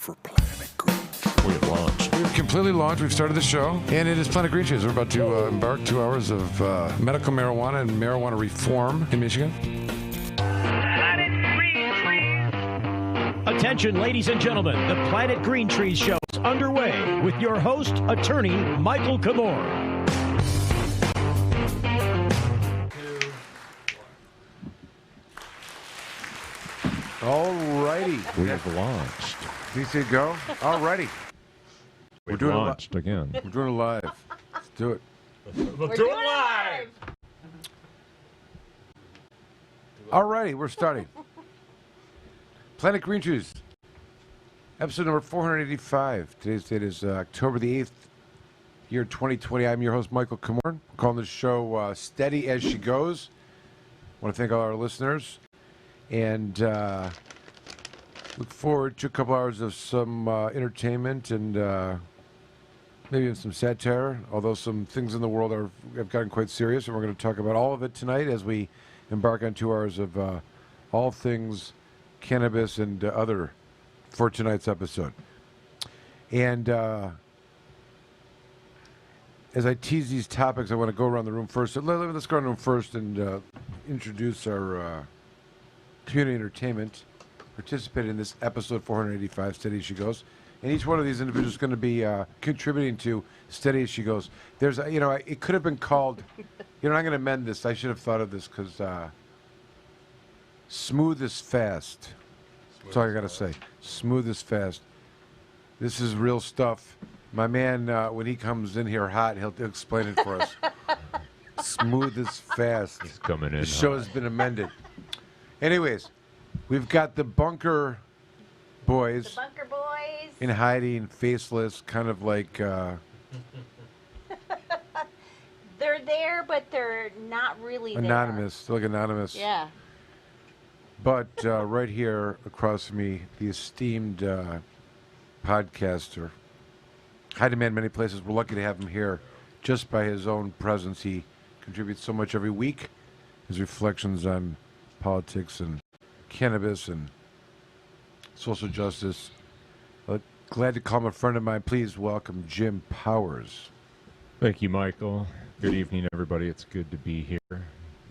for Planet Green. We've launched. We've completely launched. We've started the show, and it is Planet Green Trees. We're about to embark 2 hours of medical marijuana and marijuana reform in Michigan. Planet Green Trees. Attention, ladies and gentlemen. The Planet Green Trees show is underway with your host, attorney Michael Komorn. All righty. We have launched. DC, go. All righty. We're doing launched again. We're doing it live. Let's do it. We're doing it live. All righty, we're starting. Planet Green Trees, episode number 485. Today's date is October the 8th, year 2020. I'm your host, Michael Komorn. I'm calling this show Steady As She Goes. I want to thank all our listeners. And look forward to a couple hours of some entertainment and maybe even some satire, although some things in the world have gotten quite serious, and we're going to talk about all of it tonight as we embark on 2 hours of all things cannabis and other for tonight's episode. And as I tease these topics, I want to go around the room first. So let's go around the room first and introduce our community entertainment participating in this episode 485, Steady As She Goes. And each one of these individuals is going to be contributing to Steady As She Goes. There's, it could have been called, I'm going to amend this. I should have thought of this because Smooth is Fast. That's all I got to say. Smooth is Fast. This is real stuff. My man, when he comes in here hot, he'll explain it for us. Smooth is Fast. He's coming in. The show has been amended. Anyways, we've got the Bunker Boys. The Bunker Boys. In hiding, faceless, kind of like... They're there, but they're not really anonymous. They're like anonymous. there. Yeah. But right here across from me, the esteemed podcaster. High demand many places. We're lucky to have him here. Just by his own presence, he contributes so much every week. His reflections on politics and cannabis and social justice. Glad to call him a friend of mine. Please welcome Jim Powers. Thank you, Michael. Good evening, everybody. It's good to be here.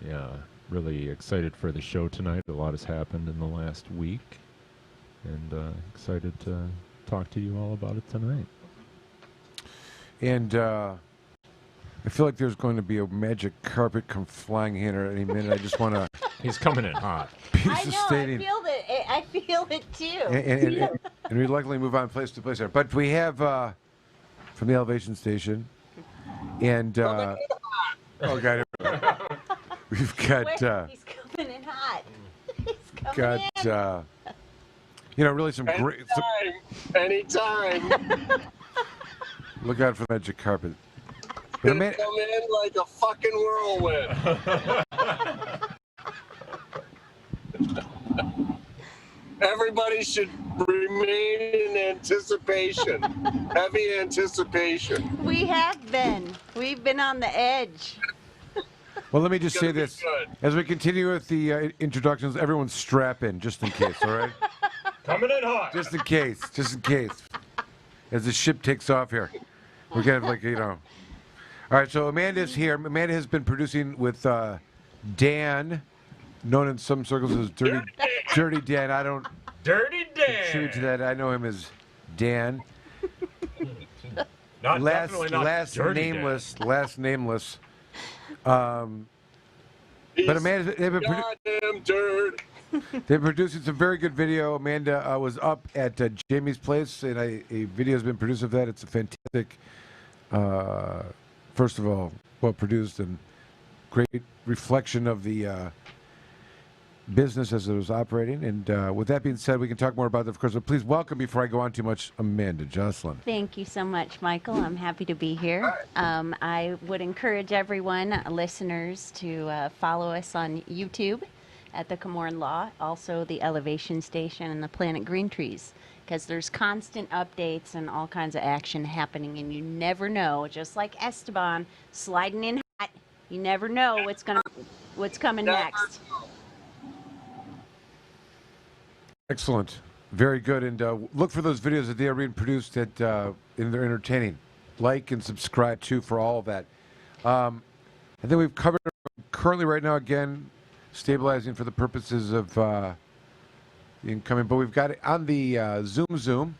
Yeah, really excited for the show tonight. A lot has happened in the last week, and excited to talk to you all about it tonight. And I feel like there's going to be a magic carpet come flying here any minute. I just want to... He's coming in hot. I know, I feel it too. And we luckily move on place to place here. But we have from the elevation station, and oh god, we've got he's coming in hot. He's coming got in. Really some great. Anytime. Look out for the magic carpet. Come in like a fucking whirlwind. Everybody should remain in anticipation. Heavy anticipation. We have been. We've been on the edge. Well, let me just say this. Good. As we continue with the introductions, everyone strap in, just in case, all right? Coming in hot. Just in case. As the ship takes off here. We're going to, All right, so Amanda's here. Amanda has been producing with Dan, known in some circles as Dirty Dan. I don't Dirty Dan. contribute to that. I know him as Dan. Definitely not last Dirty nameless. Dan. Last nameless. But Amanda, Goddamn dirt. they're producing some very good video. Amanda was up at Jamie's place, and a video has been produced of that. It's a fantastic, first of all, well produced and great reflection of the business as it was operating. And with that being said, we can talk more about that, of course. But please welcome, before I go on too much, Amanda Joslin. Thank you so much, Michael. I'm happy to be here. I would encourage everyone, listeners, to follow us on YouTube at the Komorn Law, also the Elevation Station and the Planet Green Trees, because there's constant updates and all kinds of action happening, and you never know. Just like Esteban sliding in hot, you never know what's coming next. Excellent. Very good. And look for those videos that they are being produced at, and they're entertaining. Like and subscribe, too, for all of that. I think we've covered currently right now, again, stabilizing for the purposes of the incoming. But we've got it on the Zoom.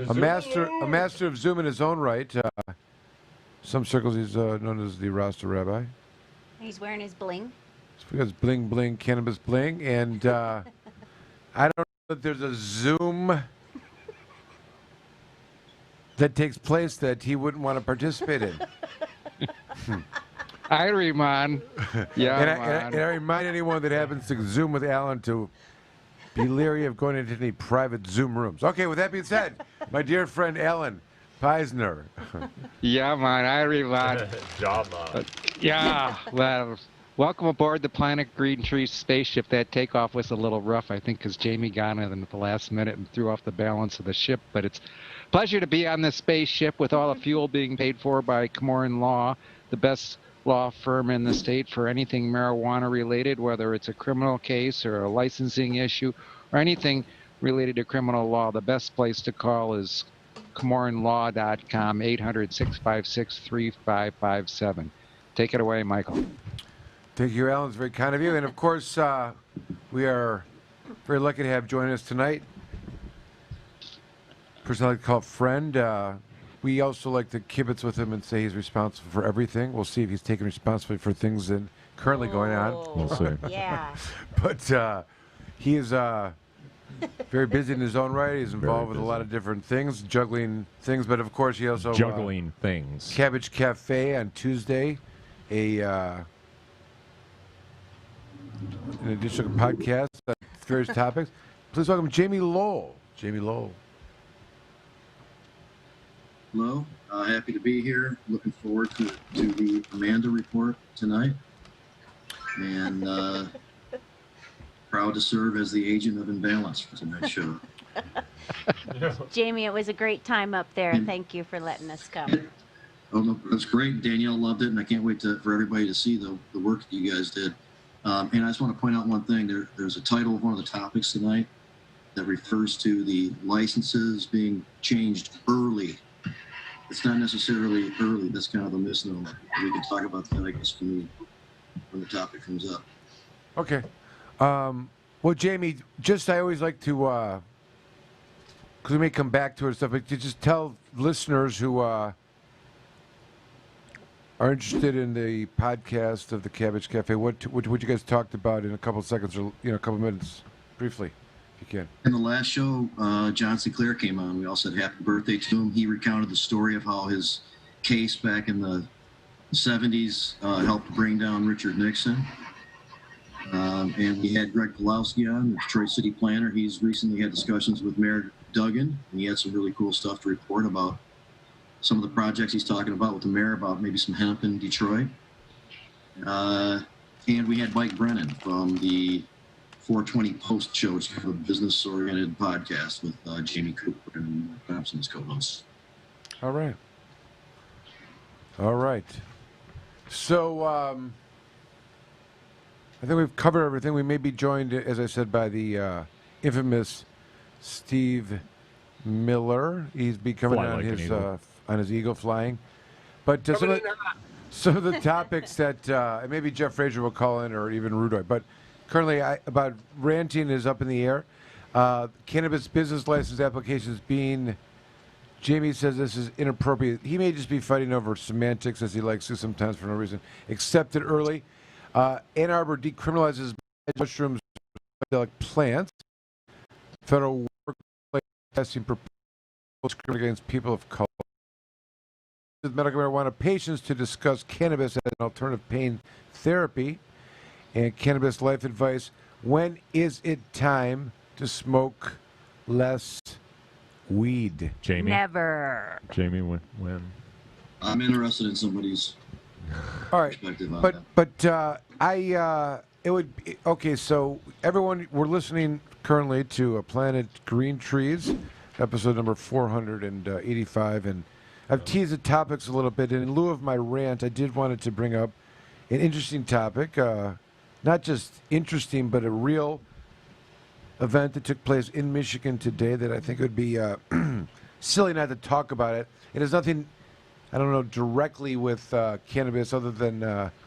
A master of Zoom in his own right. Some circles he's known as the Rasta Rabbi. He's wearing his bling. It's because bling, cannabis bling. And I don't know if there's a Zoom that takes place that he wouldn't want to participate in. I remind. Yeah, and I remind anyone that happens to Zoom with Alan to be leery of going into any private Zoom rooms. Okay, with that being said, my dear friend Alan Peisner. Yeah, man, I remind. Job, man. Yeah, well, welcome aboard the Planet Green Tree spaceship. That takeoff was a little rough, I think, because Jamie got in at the last minute and threw off the balance of the ship. But it's a pleasure to be on this spaceship with all the fuel being paid for by Komorn Law, the best law firm in the state for anything marijuana related, whether it's a criminal case or a licensing issue or anything related to criminal law. The best place to call is KomornLaw.com, 800-656-3557. Take it away, Michael. Thank you, Alan. It's very kind of you. And, of course, we are very lucky to have join us tonight. Person I like to call friend. We also like to kibitz with him and say he's responsible for everything. We'll see if he's taking responsibility for things that currently going on. We'll see. Yeah. But he is very busy in his own right. He's involved with a lot of different things, juggling things. But, of course, he also... Juggling things. Cabbage Cafe on Tuesday. An additional podcast on various topics. Please welcome Jamie Lowell. Jamie Lowell. Hello, happy to be here. Looking forward to the Amanda report tonight, and proud to serve as the agent of imbalance for tonight's show. Jamie, it was a great time up there. Thank you for letting us come. Oh, no, that's great. Danielle loved it, and I can't wait for everybody to see the work that you guys did. And I just want to point out one thing. There's a title of one of the topics tonight that refers to the licenses being changed early. It's not necessarily early. That's kind of a misnomer. We can talk about that, I guess, when the topic comes up. Okay. Well, Jamie, I always like to, because we may come back to it and stuff, but to just tell listeners who are interested in the podcast of the Cabbage Cafe what you guys talked about in a couple of seconds or a couple of minutes, briefly. You can. In the last show, John Sinclair came on. We all said happy birthday to him. He recounted the story of how his case back in the 70s helped bring down Richard Nixon. And we had Greg Pulowski on, the Detroit City Planner. He's recently had discussions with Mayor Duggan, and he had some really cool stuff to report about some of the projects he's talking about with the mayor, about maybe some hemp in Detroit. And we had Mike Brennan from the 420 Post show, which is kind of a business-oriented podcast with Jamie Cooper and Thompson as co-hosts. All right. So I think we've covered everything. We may be joined, as I said, by the infamous Steve Miller. He's be coming on his eagle flying. But some of the topics that maybe Jeff Frazier will call in, or even Rudoy, but currently, about ranting is up in the air. Cannabis business license applications being, Jamie says this is inappropriate. He may just be fighting over semantics, as he likes to sometimes for no reason. Accepted early. Ann Arbor decriminalizes mushrooms, psychedelic plants. Federal workplace testing proposals against people of color. With medical marijuana patients to discuss cannabis as an alternative pain therapy. And Cannabis Life Advice, when is it time to smoke less weed? Jamie? Never. Jamie, when? I'm interested in somebody's perspective on that. But it would be, okay, so everyone, we're listening currently to Planet Green Trees, episode number 485, and I've teased the topics a little bit, and in lieu of my rant, I did wanted to bring up an interesting topic, not just interesting, but a real event that took place in Michigan today that I think it would be silly not to talk about it. It has nothing, I don't know, directly with cannabis, other than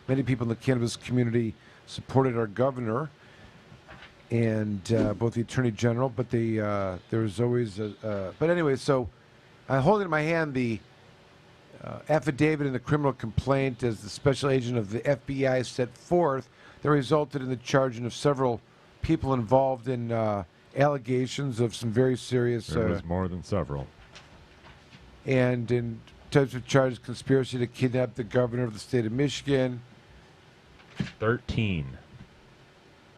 many people in the cannabis community supported our governor and both the Attorney General, but there's always but anyway, so I hold in my hand the affidavit in the criminal complaint as the special agent of the FBI set forth that resulted in the charging of several people involved in allegations of some very serious... There was more than several. And in types of charges, conspiracy to kidnap the governor of the state of Michigan. 13.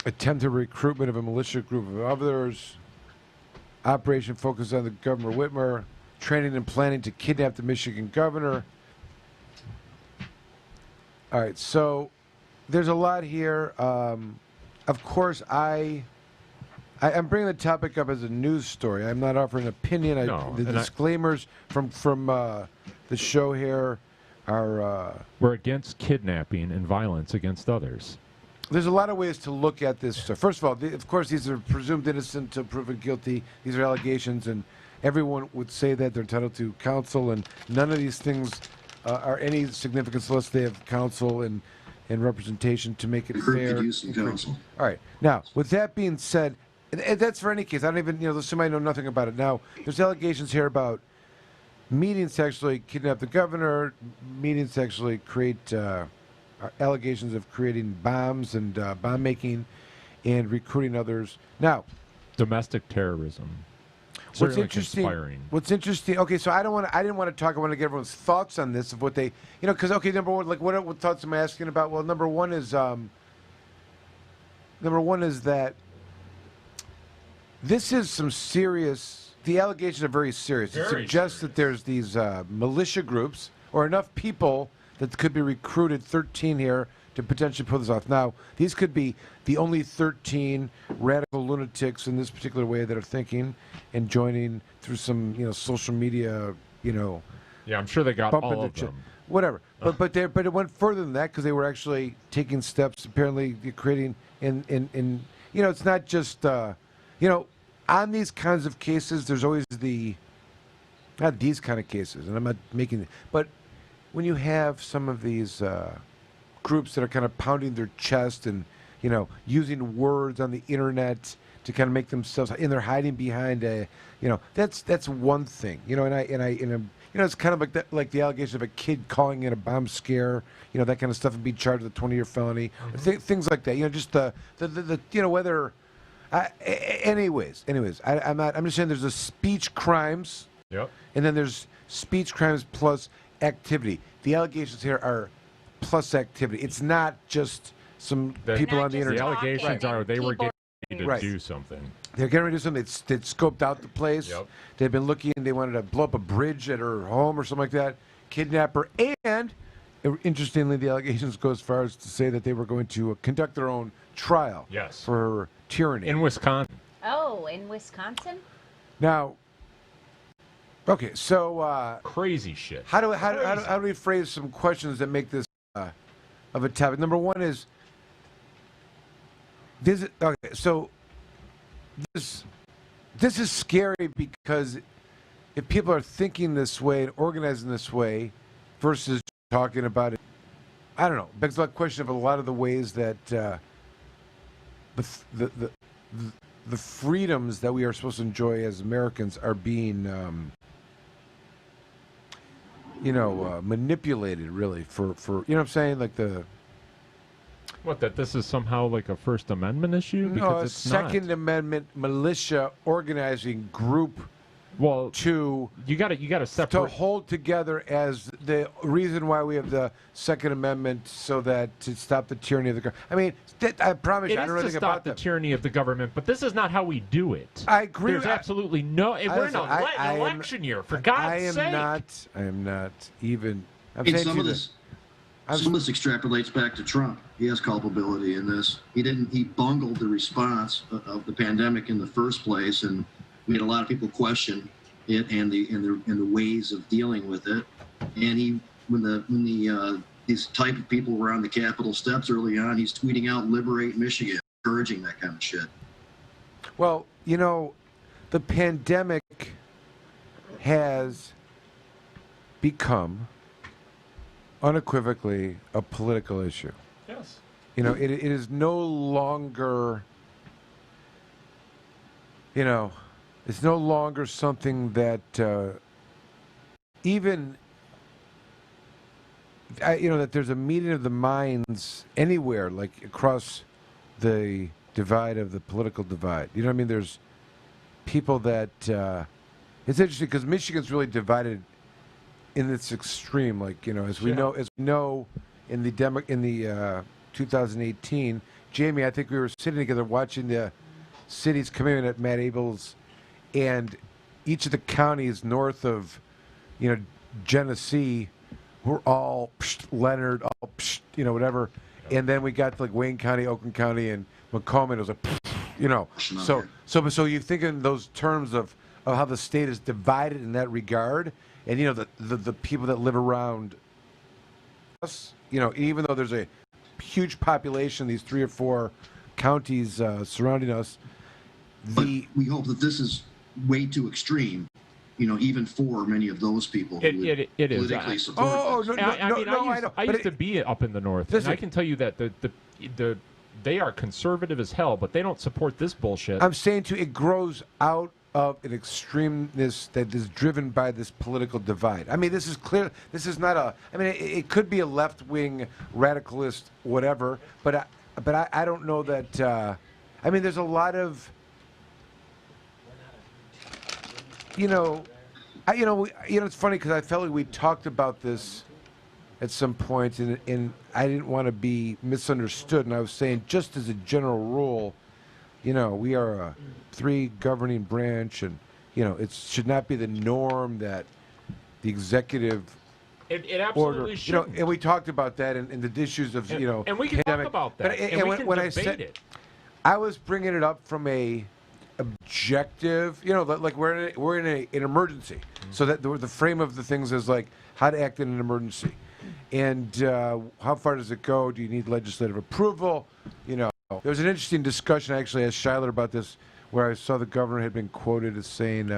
Attempted recruitment of a militia group of others. Operation focused on the Governor Whitmer. Training and planning to kidnap the Michigan governor. All right, so there's a lot here. Of course, I'm bringing the topic up as a news story. I'm not offering an opinion. The disclaimers from the show here are... We're against kidnapping and violence against others. There's a lot of ways to look at this. First of all, of course, these are presumed innocent until proven guilty. These are allegations, and everyone would say that they're entitled to counsel, and none of these things are any significance unless they have counsel and representation to make it fair. All right. Now, with that being said, and that's for any case. I don't even, there's somebody know nothing about it. Now, there's allegations here about meetings to actually kidnap the governor, meetings to actually create allegations of creating bombs and bomb making and recruiting others. Now, domestic terrorism. What's interesting? Okay, so I didn't want to talk. I want to get everyone's thoughts on this of what they, because number one, like what thoughts am I asking about? Well, number one is that this is some serious. The allegations are very serious. It suggests that there's these militia groups or enough people that could be recruited. 13 here to potentially pull this off. Now, these could be the only 13 radical lunatics in this particular way that are thinking and joining through some, social media, Yeah, I'm sure they got all of them. Whatever. But it went further than that because they were actually taking steps, apparently creating, it's not just, on these kinds of cases, there's always not these kind of cases, and I'm not making, but when you have some of these groups that are kind of pounding their chest and using words on the internet to kind of make themselves, and they're hiding behind that's one thing, and it's kind of like the allegation of a kid calling in a bomb scare, that kind of stuff, and being charged with a 20-year felony, things like that, just the whether. Anyways, I'm just saying there's a speech crimes, yep, and then there's speech crimes plus activity. The allegations here are plus activity. It's not just some people on the internet. The allegations are they were getting ready to do something. They're getting ready to do something. They'd scoped out the place. Yep. They'd been looking. They wanted to blow up a bridge at her home or something like that. Kidnap her. And interestingly, the allegations go as far as to say that they were going to conduct their own trial. Yes. For her tyranny. In Wisconsin. Oh, in Wisconsin? Now, okay, so crazy shit. How do we phrase some questions that make this of a topic? Number one is this. Okay, so this is scary because if people are thinking this way and organizing this way versus talking about it, I don't know. Begs the question of a lot of the ways that the freedoms that we are supposed to enjoy as Americans are being, manipulated really for what I'm saying, like that this is somehow like a First Amendment issue? No, because a it's Second not. Amendment militia organizing group. Well, you got to separate to hold together as the reason why we have the Second Amendment, so that to stop the tyranny of the government. I mean, I promise you, I don't know anything about the tyranny of the government, but this is not how we do it. I agree. There's absolutely no. We're in an election year, for God's sake. I am not even. Some of this extrapolates back to Trump. He has culpability in this. He bungled the response of the pandemic in the first place, and we had a lot of people question it and the ways of dealing with it. And when these type of people were on the Capitol steps early on, he's tweeting out "Liberate Michigan," encouraging that kind of shit. Well, the pandemic has become unequivocally a political issue. Yes. It is no longer, it's no longer something that that there's a meeting of the minds anywhere, like across the divide of the political divide. You know what I mean? There's people that, it's interesting because Michigan's really divided in its extreme, like, as we know in the 2018, Jamie, I think we were sitting together watching the cities come in at Matt Abel's, and each of the counties north of, Genesee were all Leonard, all whatever, and then we got to like Wayne County, Oakland County, and McCormick. It was like, so you think in those terms of how the state is divided in that regard, and the people that live around us, even though there's a huge population, these 3 or 4 counties surrounding us. But we hope that this is way too extreme, even for many of those people who it is politically support this. I used to be up in the north, and I can tell you that they are conservative as hell, but they don't support this bullshit. I'm saying it grows out of an extremeness that is driven by this political divide. I mean, this is clear. This is not it could be a left-wing radicalist, whatever, but I don't know that. There's a lot of, it's funny because I felt like we talked about this at some point, and I didn't want to be misunderstood, and I was saying just as a general rule, we are a 3 governing branch, and it should not be the norm that the executive it absolutely order, should. And we talked about that and the issues of and we can pandemic. talk about that, and we can debate it. I was bringing it up from a objective, like we're in an emergency, so that the frame of the things is like how to act in an emergency, and how far does it go? Do you need legislative approval? There was an interesting discussion. I actually asked Schuyler about this, where I saw the governor had been quoted as saying,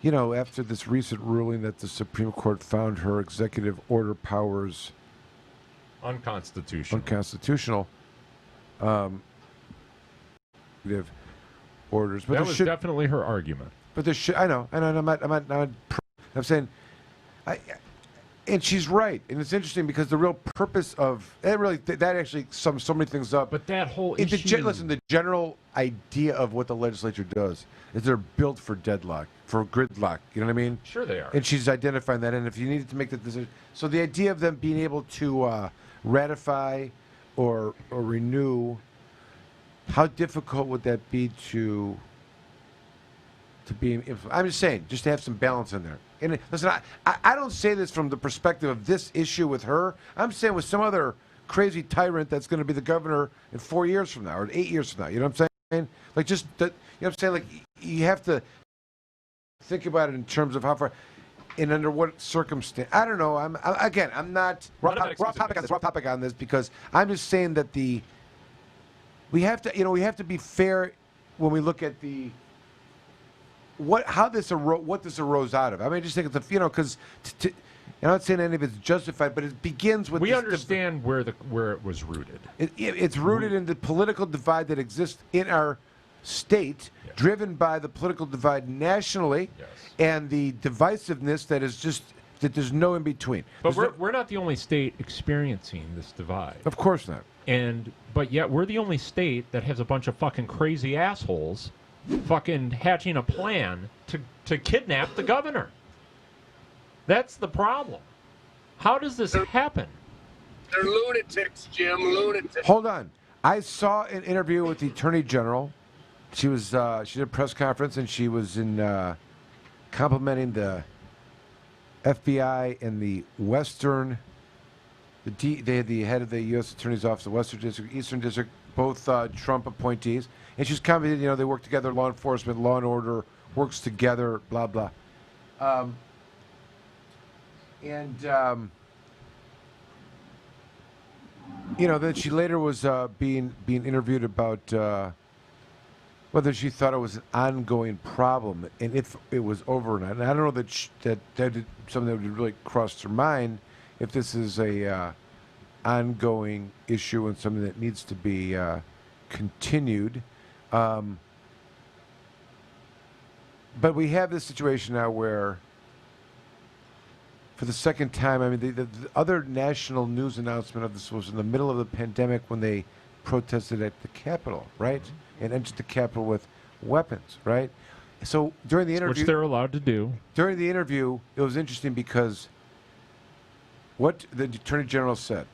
after this recent ruling that the Supreme Court found her executive order powers unconstitutional. Orders, but that was definitely her argument. But there should, I know. I'm saying, and she's right, and it's interesting because the real purpose of that actually sums so many things up. But that whole issue. Listen, the general idea of what the legislature does is they're built for deadlock, for gridlock. You know what I mean? Sure they are. And she's identifying that. And if you needed to make that decision, so the idea of them being able to ratify or renew. How difficult would that be to be? I'm just saying, just to have some balance in there. And listen, I don't say this from the perspective of this issue with her. I'm saying with some other crazy tyrant that's going to be the governor in 4 years from now or 8 years from now. You know what I'm saying? Like just that. You know what I'm saying? Like you have to think about it in terms of how far and under what circumstance. I don't know. I'm not raw topic on this because I'm just saying that we have to be fair when we look at what this arose out of. I just think it's because I'm not saying any of it's justified, but it begins with. We understand where it was rooted. It's rooted in the political divide that exists in our state, driven by the political divide nationally, and the divisiveness that is just that there's no in between. But we're not the only state experiencing this divide. Of course not. But yet we're the only state that has a bunch of fucking crazy assholes fucking hatching a plan to kidnap the governor. That's the problem. How does this happen? They're lunatics, Jim, lunatics. Hold on. I saw an interview with the Attorney General. She did a press conference, and she was complimenting the FBI and the Western. They had the head of the U.S. Attorney's Office, the Western District, Eastern District, both Trump appointees. And she's commented, they work together, law enforcement, law and order, works together, blah, blah. Then she later was being interviewed about whether she thought it was an ongoing problem, and if it was over or not. And I don't know that that did something that would really cross her mind, if this is a ongoing issue and something that needs to be continued. But we have this situation now where, for the second time, I mean, the other national news announcement of this was in the middle of the pandemic when they protested at the Capitol, right? And entered the Capitol with weapons, right? So during the interview... Which they're allowed to do. During the interview, it was interesting because what the Attorney General said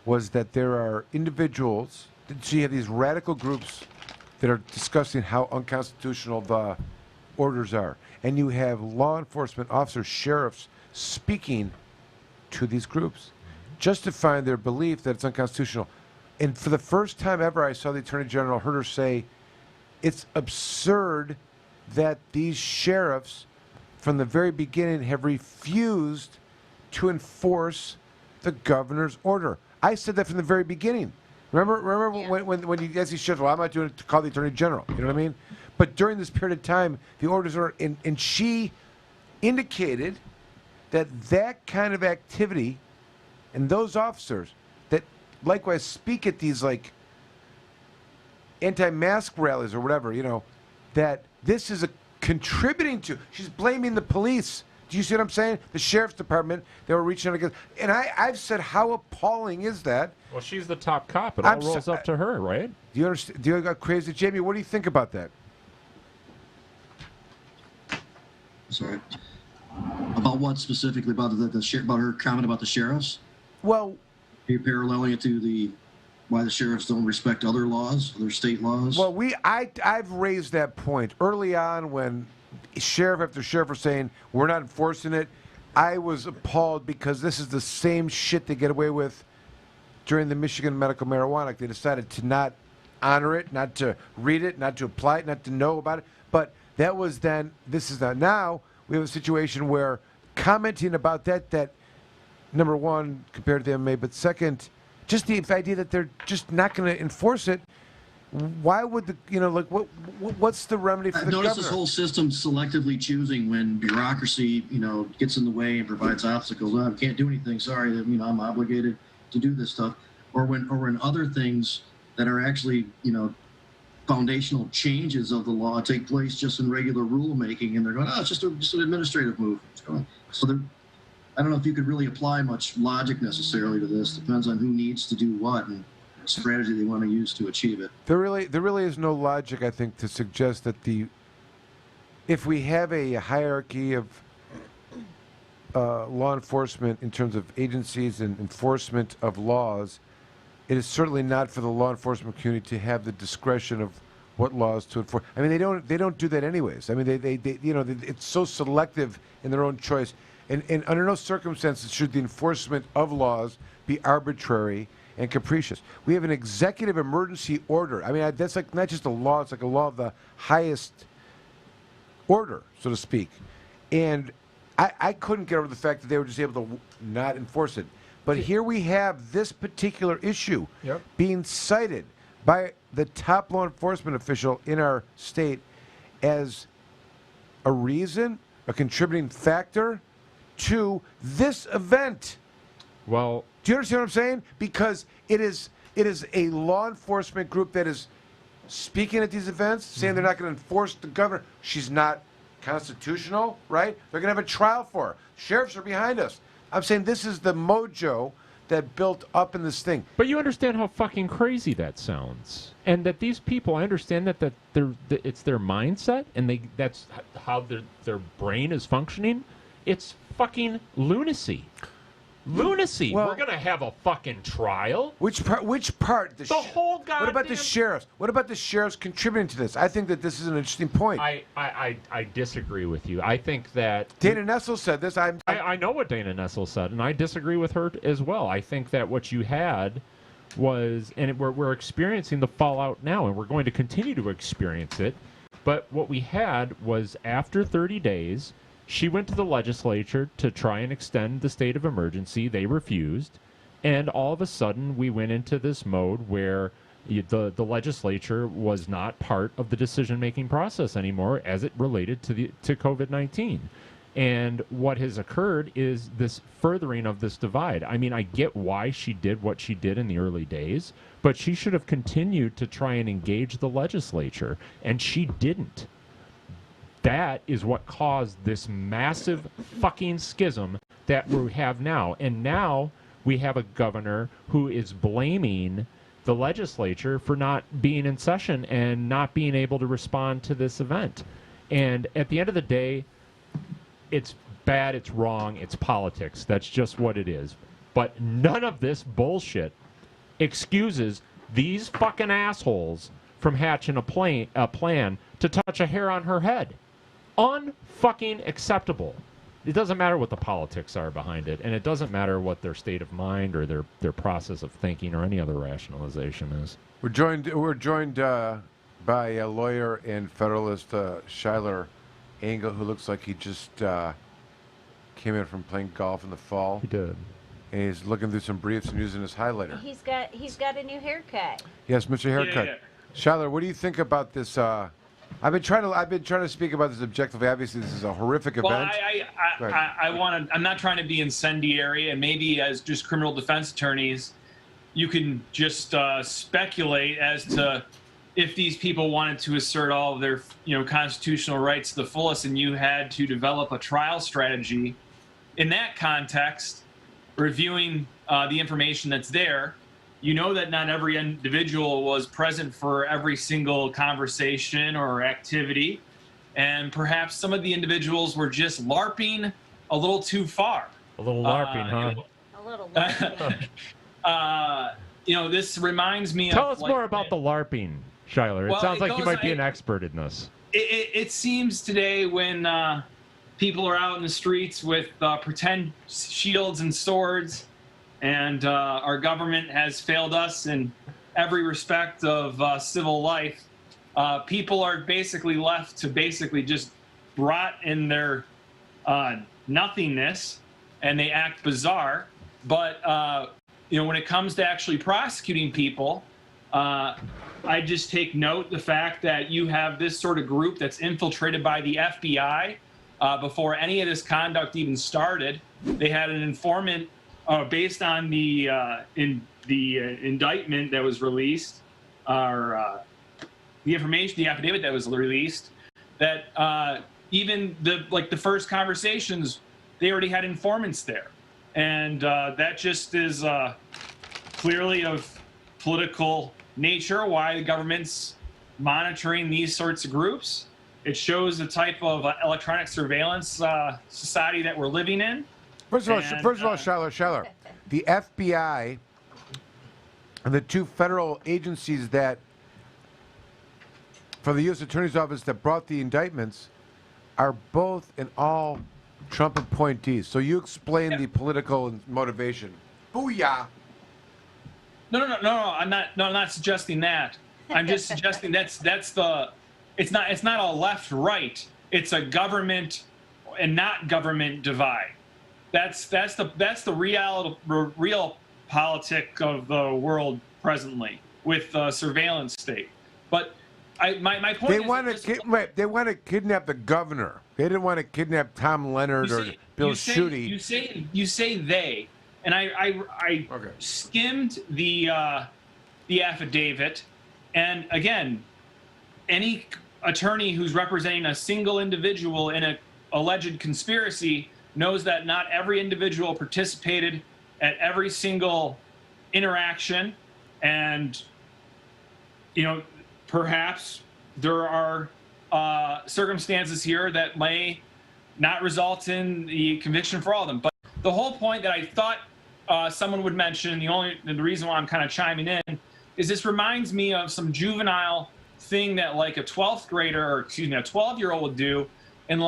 was that there are individuals, she had these radical groups that are discussing how unconstitutional the orders are. And you have law enforcement officers, sheriffs, speaking to these groups, justifying their belief that it's unconstitutional. And for the first time ever, I saw the Attorney General, heard her say, it's absurd that these sheriffs, from the very beginning, have refused to enforce the governor's order. I said that from the very beginning. Remember when you ask these sheriffs, well, I'm not doing it to call the Attorney General. You know what I mean? But during this period of time, the orders are, and she indicated that that kind of activity and those officers that likewise speak at these like anti-mask rallies or whatever, you know, that this is a contributing to, she's blaming the police. Do you see what I'm saying? The sheriff's department, they were reaching out against, and I've said, how appalling is that? Well, she's the top cop. It all rolls up to her, right? Do you understand? Do you go crazy? Jamie, what do you think about that? Sorry. About what specifically? About about her comment about the sheriffs? Well, are you paralleling it to why the sheriffs don't respect other laws, other state laws? Well, I've raised that point early on when sheriff after sheriff were saying we're not enforcing it. I was appalled because this is the same shit they get away with during the Michigan medical marijuana. They decided to not honor it, not to read it, not to apply it, not to know about it. But that was then. This is not now. We have a situation where commenting about that number one compared to the MMA, but second, just the idea that they're just not going to enforce it. Why would what's the remedy for the governor? Notice this whole system selectively choosing when bureaucracy, gets in the way and provides obstacles. Well, I can't do anything. Sorry, I'm obligated to do this stuff. Or when other things that are actually, foundational changes of the law take place just in regular rulemaking, and they're going, it's just an administrative move. So I don't know if you could really apply much logic necessarily to this. Depends on who needs to do what and strategy they want to use to achieve it. There really is no logic, I think, to suggest that if we have a hierarchy of law enforcement in terms of agencies and enforcement of laws, it is certainly not for the law enforcement community to have the discretion of what laws to enforce. I mean, they don't do that anyways. I mean, they it's so selective in their own choice, and under no circumstances should the enforcement of laws be arbitrary and capricious. We have an executive emergency order. I mean, that's like not just a law; it's like a law of the highest order, so to speak. And I couldn't get over the fact that they were just able to not enforce it. But here we have this particular issue being cited by the top law enforcement official in our state as a reason, a contributing factor to this event. Well, do you understand what I'm saying? Because it is a law enforcement group that is speaking at these events, saying they're not going to enforce the governor. She's not constitutional, right? They're going to have a trial for her. Sheriffs are behind us. I'm saying this is the mojo that built up in this thing. But you understand how fucking crazy that sounds, and that these people, I understand that it's their mindset, and that's how their brain is functioning. It's fucking lunacy. Lunacy. Well, we're gonna have a fucking trial. Which part? The whole goddamn. What about the sheriffs? What about the sheriffs contributing to this? I think that this is an interesting point. I disagree with you. I think that Dana Nessel said this. I know what Dana Nessel said, and I disagree with her as well. I think that what you had was, and we're experiencing the fallout now, and we're going to continue to experience it. But what we had was, after 30 days, she went to the legislature to try and extend the state of emergency. They refused. And all of a sudden, we went into this mode where The legislature was not part of the decision-making process anymore as it related to COVID-19. And what has occurred is this furthering of this divide. I mean, I get why she did what she did in the early days, but she should have continued to try and engage the legislature, and she didn't. That is what caused this massive fucking schism that we have now. And now we have a governor who is blaming the legislature for not being in session and not being able to respond to this event. And at the end of the day, it's bad, it's wrong, it's politics. That's just what it is. But none of this bullshit excuses these fucking assholes from hatching a plan to touch a hair on her head. Unfucking acceptable. It doesn't matter what the politics are behind it, and it doesn't matter what their state of mind or their process of thinking or any other rationalization is. We're joined by a lawyer and Federalist, Schuyler Engel, who looks like he just came in from playing golf in the fall. He did. And he's looking through some briefs and using his highlighter. He's got a new haircut. Yes, Mr. Haircut. Yeah. Schuyler, what do you think about this? I've been trying to speak about this objectively. Obviously, this is a horrific event. I'm not trying to be incendiary, and maybe as just criminal defense attorneys, you can just speculate as to if these people wanted to assert all of their, constitutional rights to the fullest, and you had to develop a trial strategy in that context, reviewing the information that's there. You know that not every individual was present for every single conversation or activity, and perhaps some of the individuals were just LARPing a little too far. A little LARPing, huh? A little LARPing. This reminds me Tell of... us more about the LARPing, Schuyler. It sounds like you might be an expert in this. It seems today when people are out in the streets with pretend shields and swords, and our government has failed us in every respect of civil life, people are basically left to basically just rot in their nothingness, and they act bizarre. But when it comes to actually prosecuting people, I just take note the fact that you have this sort of group that's infiltrated by the FBI. Before any of this conduct even started, they had an informant based on the indictment that was released, or the affidavit that was released, that even the first conversations, they already had informants there, and that just is clearly of political nature. Why the government's monitoring these sorts of groups. It shows the type of electronic surveillance society that we're living in. First of all, Schuyler, the FBI and the two federal agencies that, for the U.S. Attorney's Office, that brought the indictments, are both and all Trump appointees. So you explain the political motivation. Booyah! No. I'm not suggesting that. I'm just suggesting that's the. It's not a left-right. It's a government and not government divide. That's the real politic of the world presently with the surveillance state. But my point is they want to kidnap the governor. They didn't want to kidnap Tom Leonard or Bill Schuette. You say they, and I skimmed the affidavit, and again, any attorney who's representing a single individual in an alleged conspiracy knows that not every individual participated at every single interaction, and perhaps there are circumstances here that may not result in the conviction for all of them. But the whole point that I thought someone would mention, the reason why I'm kind of chiming in, is this reminds me of some juvenile thing that like a 12th grader, or excuse me, a 12-year-old would do, and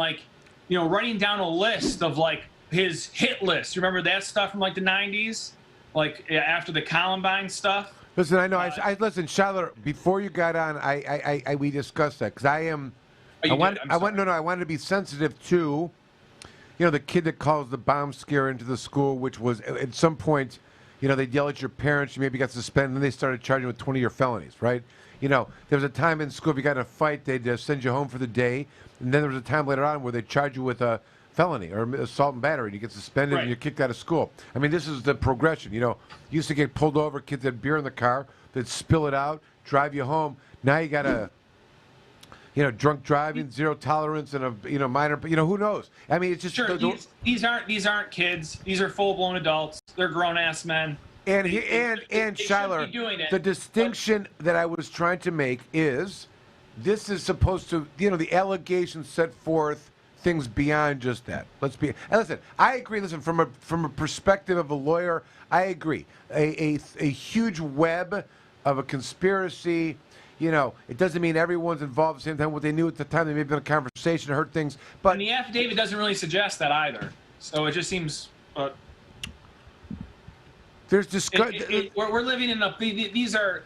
writing down a list of his hit list. You remember that stuff from the 90s, after the Columbine stuff? Listen, I know. Listen, Schuyler. Before you got on, we discussed that because I wanted to be sensitive to, the kid that caused the bomb scare into the school, which was at some point, they'd yell at your parents. You maybe got suspended, and then they started charging with 20-year felonies, right? There was a time in school if you got in a fight, they'd send you home for the day, and then there was a time later on where they'd charge you with a felony or assault and battery, and you get suspended and you're kicked out of school. I mean, this is the progression. You used to get pulled over, kids had beer in the car, they'd spill it out, drive you home. Now you got to, drunk driving, zero tolerance, and a minor. Who knows? I mean, it's just sure. These aren't kids. These are full-blown adults. They're grown-ass men. And Shiler, the distinction that I was trying to make is, this is supposed to, the allegations set forth things beyond just that. And listen, I agree. Listen, from a perspective of a lawyer, I agree. A huge web of a conspiracy. It doesn't mean everyone's involved at the same time. What they knew at the time, they may have been a conversation, heard things. But and the affidavit doesn't really suggest that either. So it just seems. There's we're living in these are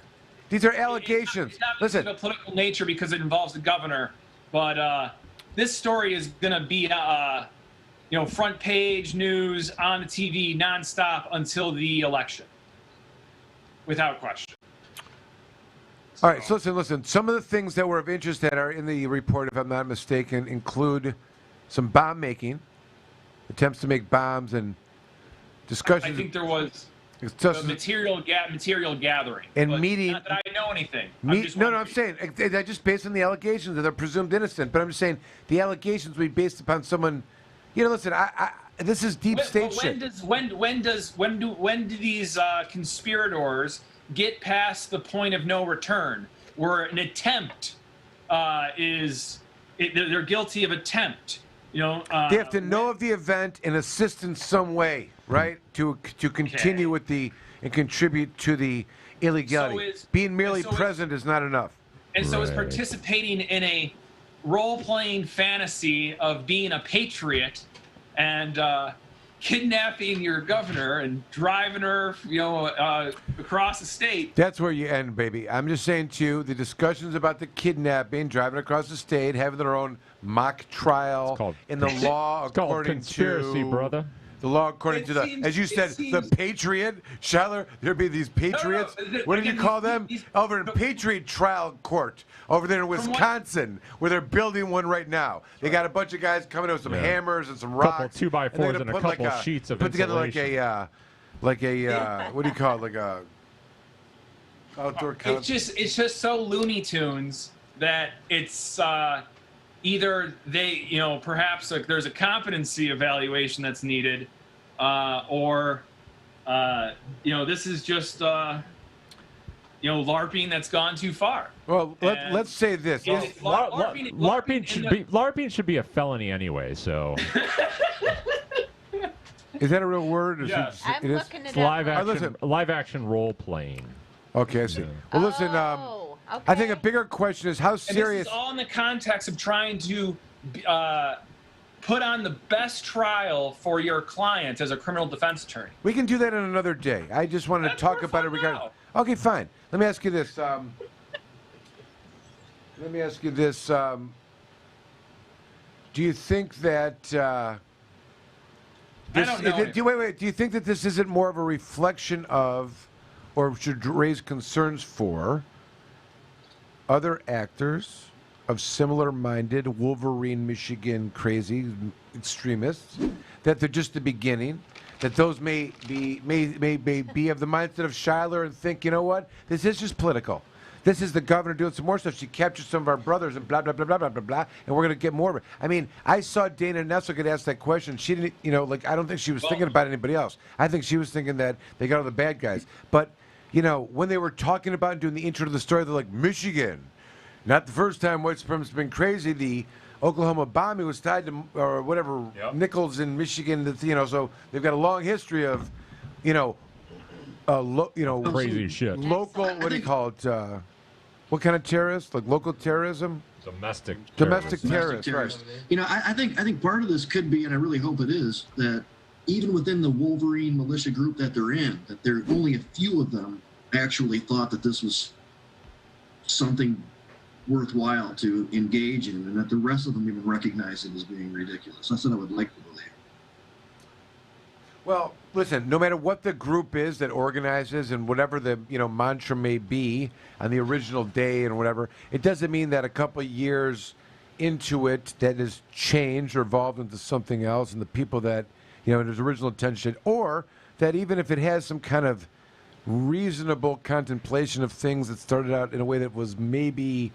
allegations. It's not Listen, of a political nature because it involves the governor, but this story is going to be front page news on the TV nonstop until the election, without question. All right, so listen. Some of the things that were of interest that are in the report, if I'm not mistaken, include some bomb making, attempts to make bombs, and discussions. I think there was material gathering. And but meeting. Not that I know anything. I'm saying that just based on the allegations that they're presumed innocent. But I'm just saying the allegations will be based upon someone. Listen, this is deep state shit. When do these conspirators get past the point of no return, where an attempt they're guilty of attempt? They have to know of the event and assist in some way, right? To continue with and contribute to the illegality. Being merely present is not enough. And so is participating in a role-playing fantasy of being a patriot and kidnapping your governor and driving her, across the state. That's where you end, baby. I'm just saying to you, the discussions about the kidnapping, driving across the state, having their own mock trial in the law according conspiracy, brother. The law according to as you said, the Patriot. Shiler, there'd be these Patriots. What did you call them? Over in Patriot Trial Court over there in Wisconsin, where they're building one right now. They got a bunch of guys coming in with some hammers and some rocks. Couple 2x4s and a couple sheets of put together insulation. like a what do you call it? Like a outdoor concert. It's just so Looney Tunes that it's either they, perhaps there's a competency evaluation that's needed, or this is just LARPing that's gone too far. Well, let's say this. LARPing should be a felony anyway. So. Is that a real word? I'm looking it up. Live action role playing. Okay, I see. Well, listen. Okay. I think a bigger question is how serious. And this is all in the context of trying to put on the best trial for your client as a criminal defense attorney. We can do that on another day. I just wanted to talk about it regarding. Okay, fine. Let me ask you this. Do you think that? I don't know. Wait. Do you think that this isn't more of a reflection of, or should raise concerns for, other actors of similar-minded Wolverine, Michigan crazy extremists, that they're just the beginning, that those may be of the mindset of Shiler and think, you know what, this is just political. This is the governor doing some more stuff. She captured some of our brothers and blah, blah, blah, blah, blah, blah, blah, and we're going to get more of it. I mean, I saw Dana Nessel get asked that question. She didn't, I don't think she was thinking about anybody else. I think she was thinking that they got all the bad guys. But, when they were talking about and doing the intro to the story, they're like, Michigan. Not the first time white supremacists have been crazy. The Oklahoma bombing was tied to, or whatever, Nichols in Michigan. So they've got a long history of, crazy shit. Local, what do you call it? What kind of terrorist? Like local terrorism? Domestic terrorists, right. I think part of this could be, and I really hope it is, that even within the Wolverine militia group that they're in, that there only a few of them actually thought that this was something worthwhile to engage in, and that the rest of them even recognize it as being ridiculous. That's what I would like to believe. Well, listen, no matter what the group is that organizes and whatever the, mantra may be on the original day and whatever, it doesn't mean that a couple of years into it that has changed or evolved into something else and the people that, its original intention, or that even if it has some kind of reasonable contemplation of things that started out in a way that was maybe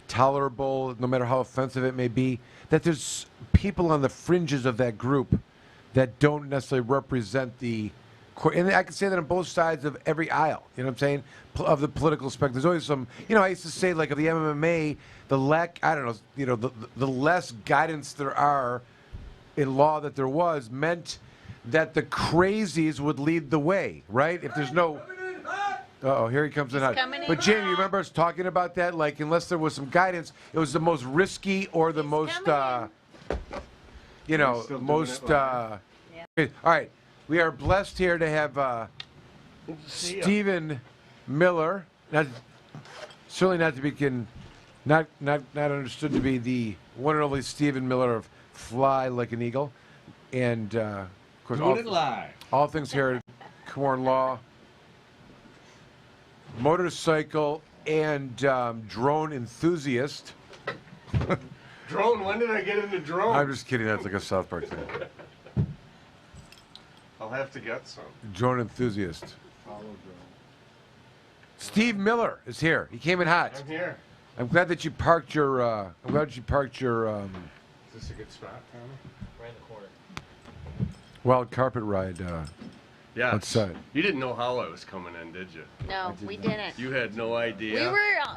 tolerable, no matter how offensive it may be, that there's people on the fringes of that group that don't necessarily represent the core. And I can say that on both sides of every aisle, you know what I'm saying, of the political spectrum. There's always some, I used to say, like, of the MMA, the less guidance there are in law that there was meant that the crazies would lead the way, right? If there's no... Uh-oh, here he comes in hot. But Jamie, you remember us talking about that? Like, unless there was some guidance, it was the most risky or the most, most... All right, we are blessed here to have Stephen Miller. Certainly not to be not understood to be the one and only Stephen Miller of Fly Like an Eagle, and of course all things here at Komorn Law, motorcycle and drone enthusiast. Drone? When did I get into drone? I'm just kidding. That's like a South Park thing. I'll have to get some. Drone enthusiast. Follow drone. Steve Miller is here. He came in hot. I'm here. I'm glad that you parked your. Is this a good spot, Tommy? Right in the corner. Wild carpet ride Yeah. outside. You didn't know how I was coming in, did you? No, we didn't. You had no idea.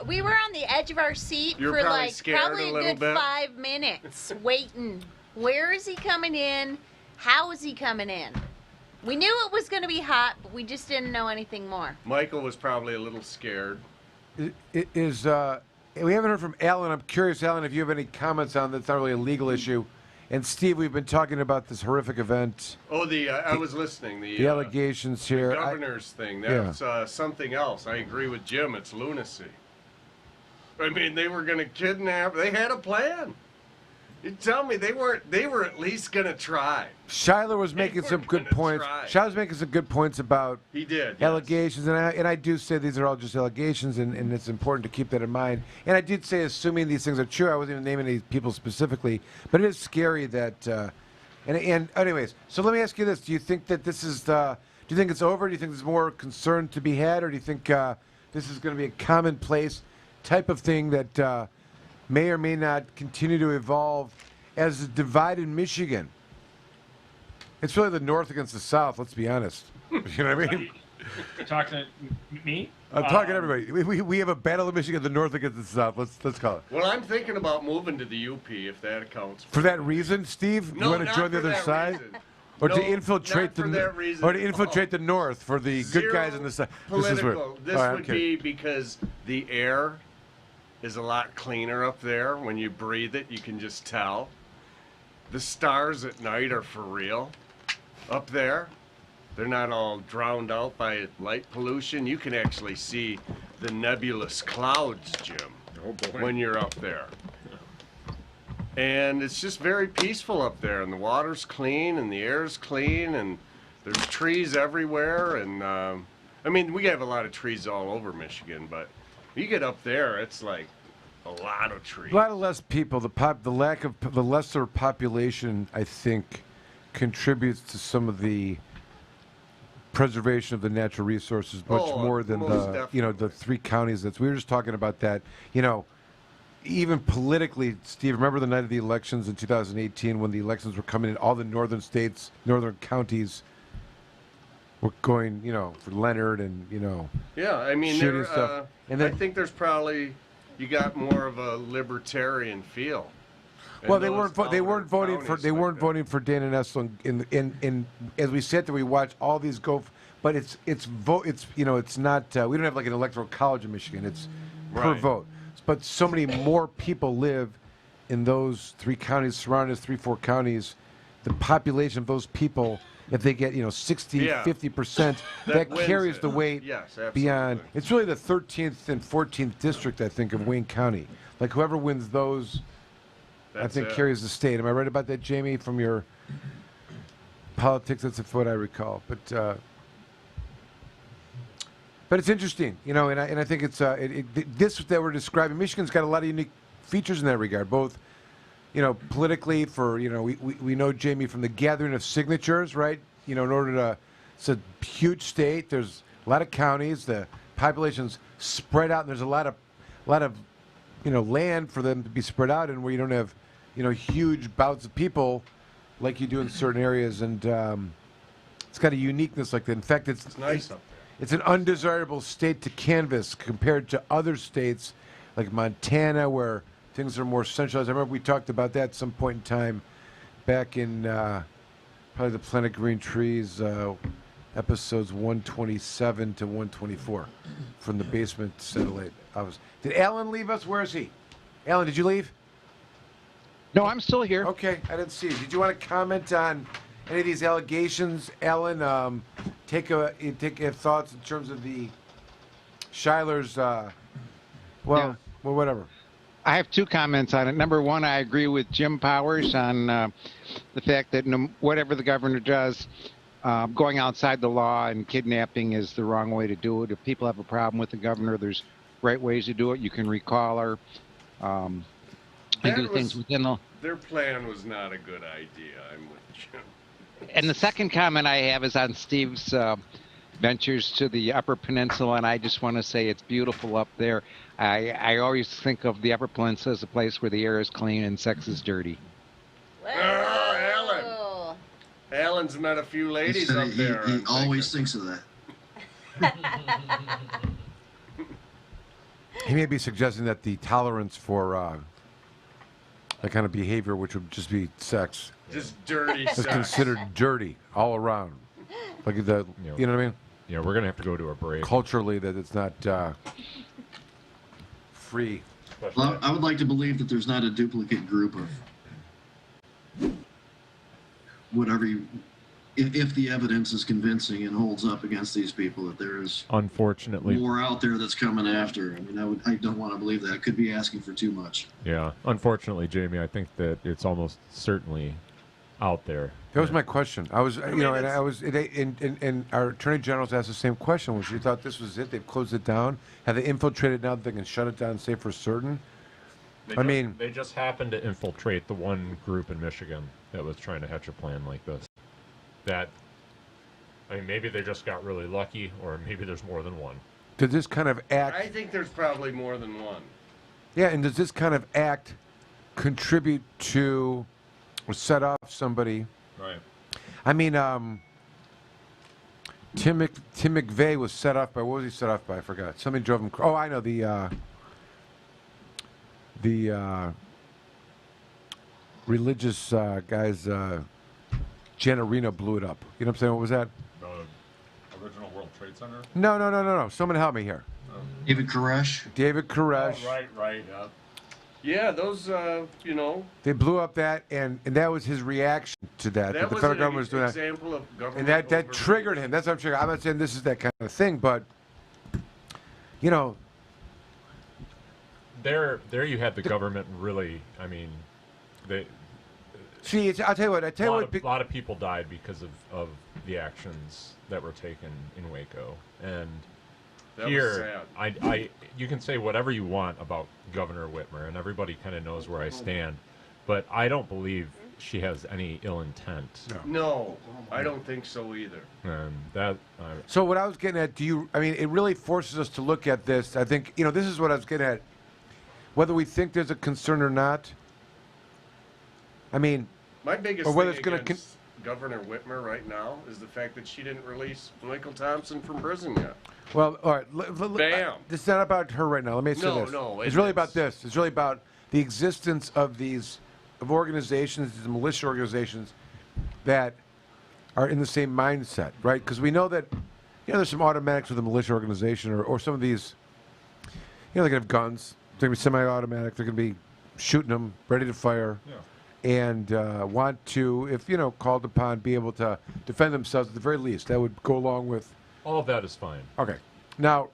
We were on the edge of our seat You were for probably like scared probably a a little good bit. 5 minutes waiting. Where is he coming in? How is he coming in? We knew it was going to be hot, but we just didn't know anything more. Michael was probably a little scared. We haven't heard from Alan. I'm curious, Alan, if you have any comments on that's not really a legal issue. And Steve, we've been talking about this horrific event. Oh, I was listening. The allegations here. The governor's thing. That's something else. I agree with Jim. It's lunacy. I mean, they were going to kidnap. They had a plan. You tell me they were at least going to try. Shiler was making some good points. Shiler was making some good points about He did. Yes. allegations, and I do say these are all just allegations, and it's important to keep that in mind. And I did say, assuming these things are true, I wasn't even naming any people specifically, but it is scary that. And anyways, so let me ask you this: do you think that this is? Do you think it's over? Do you think there's more concern to be had, or do you think this is going to be a commonplace type of thing that may or may not continue to evolve as a divided Michigan? It's really the North against the South, let's be honest. You know what I mean? You're talking to me? I'm talking to everybody. We have a battle of Michigan, the North against the South. Let's call it. Well, I'm thinking about moving to the UP if that accounts. For that reason, Steve? No, you want to not join the for other that side? reason. Or No, to infiltrate not for that reason. or to infiltrate the North for the good guys in the South. Political. This All right, would be because the air is a lot cleaner up there. When you breathe it, you can just tell. The stars at night are for real up there. They're not all drowned out by light pollution. You can actually see the nebulous clouds, Jim, when you're up there. And it's just very peaceful up there, and the water's clean, and the air's clean, and there's trees everywhere. And I mean, we have a lot of trees all over Michigan, but you get up there, it's like a lot of trees. A lot of less people. The lesser population, I think, contributes to some of the preservation of the natural resources much more than the 3 counties. We were just talking about that. Even politically, Steve, remember the night of the elections in 2018 when the elections were coming in, all the northern states, northern counties were going, for Leonard and, Yeah, I mean, shooting stuff. And then, I think there's probably, you got more of a libertarian feel. Well, they weren't voting for Dana Nessel in as we sit there, we watch all these go, but it's not, we don't have like an electoral college in Michigan. It's per vote. But so many more people live in those 3 counties, surrounding us, 3-4 counties. The population of those people, if they get 60, 50%, that carries the weight beyond. It's really the 13th and 14th district, I think, of Wayne County. Like whoever wins those, I think carries the state. Am I right about that, Jamie? From your politics. That's what I recall. But it's interesting, and I think it's this that we're describing. Michigan's got a lot of unique features in that regard, both politically. For we know, Jamie, from the gathering of signatures, right? In order to, it's a huge state. There's a lot of counties. The population's spread out, and there's a lot of land for them to be spread out in, where you don't have huge bouts of people like you do in certain areas, and it's got a uniqueness like that. In fact, it's nice up there. It's an undesirable state to canvass compared to other states like Montana, where things are more centralized. I remember we talked about that at some point in time back in probably the Planet Green Trees episodes 127 to 124 from the basement satellite. Did Alan leave us? Where is he? Alan, did you leave? No, I'm still here. Okay, I didn't see you. Did you want to comment on any of these allegations, Alan? Take your thoughts in terms of the Schuyler's. Well, whatever. I have two comments on it. Number one, I agree with Jim Powers on the fact that whatever the governor does, going outside the law and kidnapping is the wrong way to do it. If people have a problem with the governor, there's right ways to do it. You can recall her. And do things within the. Their plan was not a good idea. I'm with Jim. And the second comment I have is on Steve's ventures to the Upper Peninsula, and I just want to say it's beautiful up there. I always think of the Upper Peninsula as a place where the air is clean and sex is dirty. Oh, Alan's met a few ladies up there. He always thinks of that. He may be suggesting that the tolerance for that kind of behavior, which would just be sex, just dirty is considered dirty all around. Like you know what I mean? Yeah, we're gonna have to go to a break. Culturally, that it's not free. Well, I would like to believe that there's not a duplicate group of whatever if the evidence is convincing and holds up against these people, that there is unfortunately more out there that's coming after. I mean, I don't want to believe that. It could be asking for too much. Yeah, unfortunately, Jamie, I think that it's almost certainly out there. That was my question. I was, and our attorney general's asked the same question. Was she thought this was it? They've closed it down. Have they infiltrated now that they can shut it down and say for certain? They just happened to infiltrate the one group in Michigan that was trying to hatch a plan like this. Maybe they just got really lucky, or maybe there's more than one. Does this kind of act? I think there's probably more than one. Yeah, and does this kind of act contribute to or set off somebody? Right. I mean, Tim McVeigh was set off by, what was he set off by? I forgot. Somebody drove him. Oh, I know, the religious guys. Janet Reno blew it up. You know what I'm saying? What was that? Original World Trade Center? No. Someone help me here. David Koresh. Oh, right. Yeah, those, They blew up that, and that was his reaction to that. That the was federal an government was doing example that. of government. And that triggered him. That's what I'm saying. I'm not saying this is that kind of thing, but, There you had the government really, they... See, I'll tell you what. A lot of people died because of the actions that were taken in Waco, and that here, was sad. you can say whatever you want about Governor Whitmer, and everybody kind of knows where I stand, but I don't believe she has any ill intent. No, I don't think so either. And that. So what I was getting at, it really forces us to look at this. I think this is what I was getting at. Whether we think there's a concern or not. My biggest or whether thing it's gonna against Governor Whitmer right now is the fact that she didn't release Michael Thompson from prison yet. Well, all right. Bam. This is not about her right now. Let me say this. No. It's really about this. It's really about the existence of organizations, these militia organizations that are in the same mindset, right? Because we know that, there's some automatics with a militia organization or some of these, they're going to have guns. They're going to be semi-automatic. They're going to be shooting them, ready to fire. Yeah. And want to, if called upon, be able to defend themselves at the very least. That would go along with. All of that is fine. Okay. Now,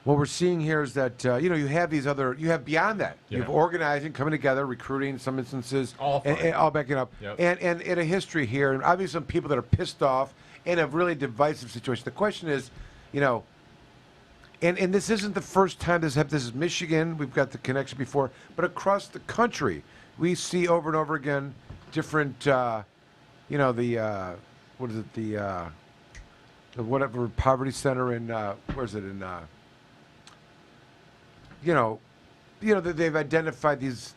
what we're seeing here is that you have these other, you have beyond that. You Yeah. have organizing, coming together, recruiting, some instances, All fine. and all backing up, Yep. and a history here, and obviously some people that are pissed off in a really divisive situation. The question is, and this isn't the first time this happened. This is Michigan. We've got the connection before, but across the country, we see over and over again different, what is it, the whatever poverty center in where's it in that they've identified these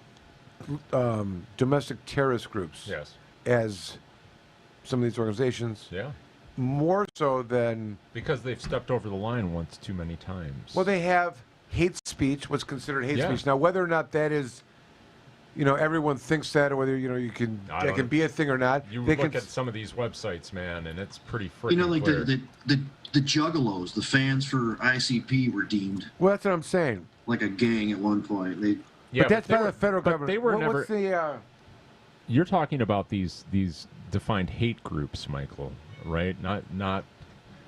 domestic terrorist groups Yes. as some of these organizations Yeah. more so than Because they've stepped over the line once too many times. well they have hate speech, what's considered hate Yeah. speech. Now whether or not that is everyone thinks that, or whether I that don't- can be a thing or not. You they look can at some of these websites, man, and it's pretty freaking Like clear. the Juggalos, the fans for ICP were deemed well, that's what I'm saying. like a gang at one point. They Yeah, but that's they by were- the federal but government. They were never. What's the You're talking about these defined hate groups, Michael, right? Not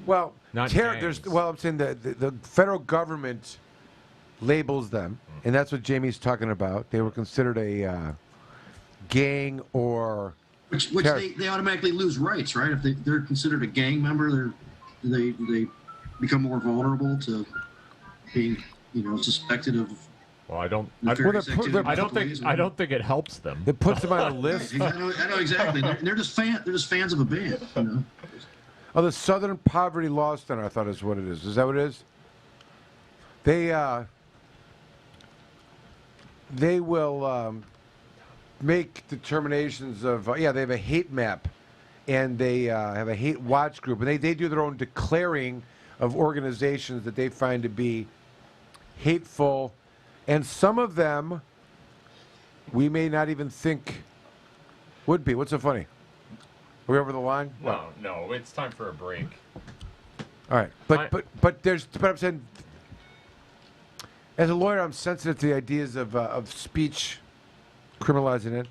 well, Not there's gangs. well, I'm saying the federal government labels them, and that's what Jamie's talking about. They were considered a gang or which terror- they automatically lose rights, right? If they're considered a gang member, they become more vulnerable to being suspected of. Well, I don't. nefarious Well, activity I don't both think. ways. I don't think it helps them. It puts them on a list. I know exactly. They're just fans of a band. Oh, the Southern Poverty Law Center, I thought is what it is. Is that what it is? They will make determinations of, they have a hate map, and they have a hate watch group, and they do their own declaring of organizations that they find to be hateful, and some of them we may not even think would be. What's so funny? Are we over the line? No, it's time for a break. All right, but I'm saying, as a lawyer, I'm sensitive to the ideas of speech, criminalizing it,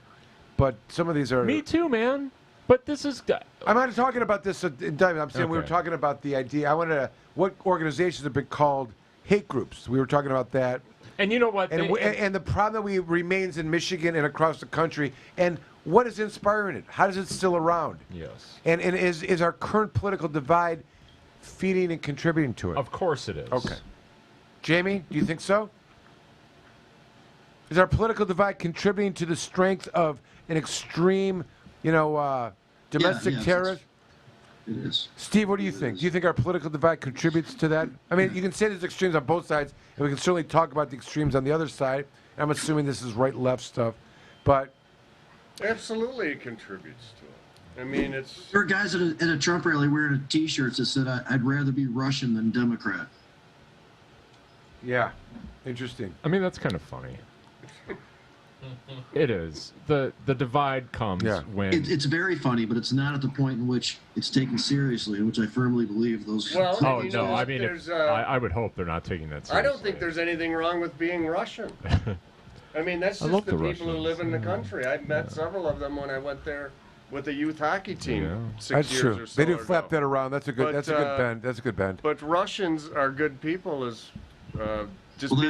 but some of these are. Me too, man. But this is. I'm not talking about this in time. I'm saying we were Okay. talking about the idea. I wanted to. What organizations have been called hate groups? We were talking about that, And you know what? and the problem that remains in Michigan and across the country, and what is inspiring it? How is it still around? Yes. And is our current political divide feeding and contributing to it? Of course it is. Okay. Jamie, do you think so? Is our political divide contributing to the strength of an extreme, domestic yes, terrorist? It is. Steve, what do you think? Do you think our political divide contributes to that? I mean, you can say there's extremes on both sides, and we can certainly talk about the extremes on the other side. I'm assuming this is right-left stuff, but Absolutely, it contributes to it. I mean, it's. There were guys at a Trump rally wearing T-shirts that said, "I'd rather be Russian than Democrat." yeah, interesting. I mean, that's kind of funny. It is. The divide comes Yeah. when. It's very funny, but it's not at the point in which it's taken seriously, in which I firmly believe those. Well, Oh you no! know, I mean, there's, I would hope they're not taking that seriously. I don't think there's anything wrong with being Russian. I mean, that's I just love the the people who Russians. live in the country. I've met several of them when I went there with the youth hockey team Yeah. 6 That's years true. or so They do ago. flap that around. That's a good. But, that's a good bend. That's a good bend. But Russians are good people. As just Well, be-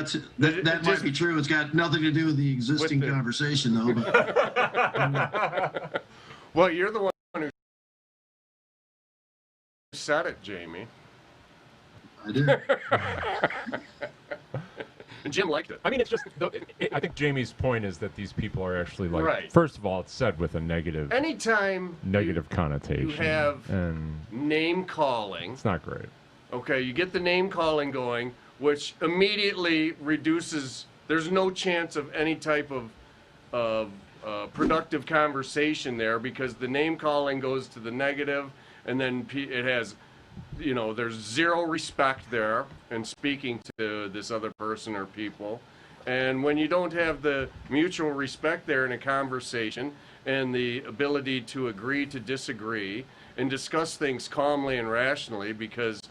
that might be true. It's got nothing to do with the existing With the- conversation, though. But Well, you're the one who said it, Jamie. I did. And Jim liked it. I mean, it's just. I think Jamie's point is that these people are actually like. Right. First of all, it's said with a negative Anytime connotation. you have and name calling, it's not great. okay, you get the name calling going, which immediately reduces. There's no chance of any type of productive conversation there because the name calling goes to the negative, and then it has. There's zero respect there in speaking to this other person or people. And when you don't have the mutual respect there in a conversation and the ability to agree to disagree and discuss things calmly and rationally, because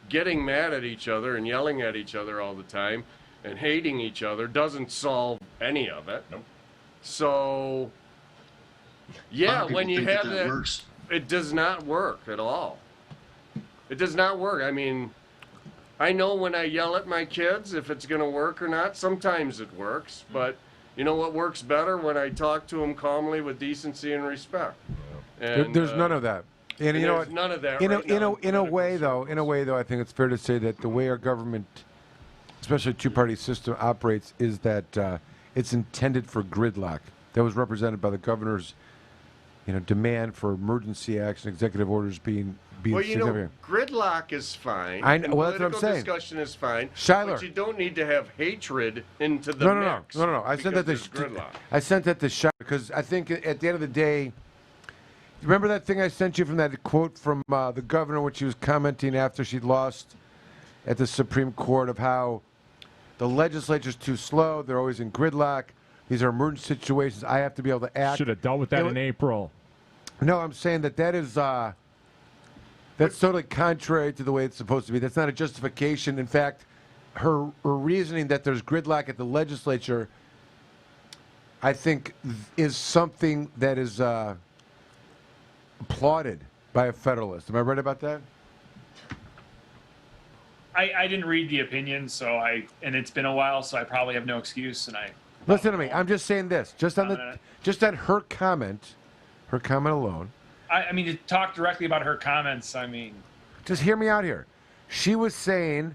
getting mad at each other and yelling at each other all the time and hating each other doesn't solve any of it. Nope. So, A lot yeah, of people when you think have that that, works. it does not work at all. It does not work. I mean, I know when I yell at my kids if it's going to work or not. Sometimes it works, but you know what works better? When I talk to them calmly with decency and respect. And, There's none of that. And you know there's what? none of that In right now a way, though, I think it's fair to say that the way our government, especially two-party system, operates is that it's intended for gridlock. That was represented by the governor's, demand for emergency action, executive orders being well, significant. Gridlock is fine. I know, and well, that's what I'm saying. Discussion is fine. Shiler. But you don't need to have hatred into the mix. No. I sent that to gridlock. I sent that to Shiler because I think at the end of the day, remember that thing I sent you from that quote from the governor when she was commenting after she'd lost at the Supreme Court of how the legislature's too slow, they're always in gridlock, these are emergency situations, I have to be able to act. Should have dealt with that in April. No, I'm saying that is that's totally contrary to the way it's supposed to be. That's not a justification. In fact, her reasoning that there's gridlock at the legislature, I think, is something that is applauded by a Federalist. Am I right about that? I didn't read the opinion, and it's been a while, so I probably have no excuse. And listen to me. I'm just saying this. Just on her comment alone. I mean, to talk directly about her comments, just hear me out here. She was saying,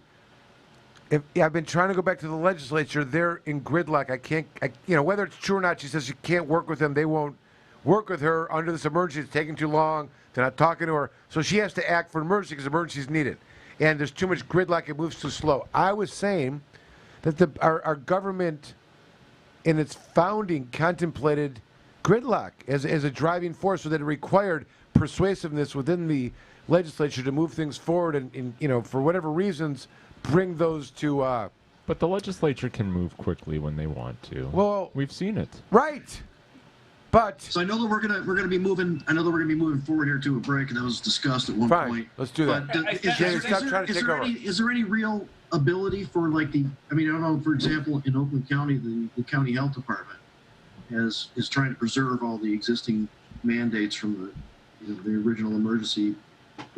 I've been trying to go back to the legislature. They're in gridlock. I can't, whether it's true or not, she says she can't work with them. They won't work with her under this emergency. It's taking too long. They're not talking to her. So she has to act for an emergency because emergency is needed. And there's too much gridlock. It moves too slow. I was saying that our government in its founding contemplated gridlock as a driving force, so that it required persuasiveness within the legislature to move things forward and for whatever reasons, bring those to... But the legislature can move quickly when they want to. Well, we've seen it. Right. But so I know that we're gonna be moving. I know that we're gonna be moving forward here to a break, and that was discussed at one point. Let's do that. But is there any real ability for I don't know. For example, in Oakland County, the county health department is trying to preserve all the existing mandates from the original emergency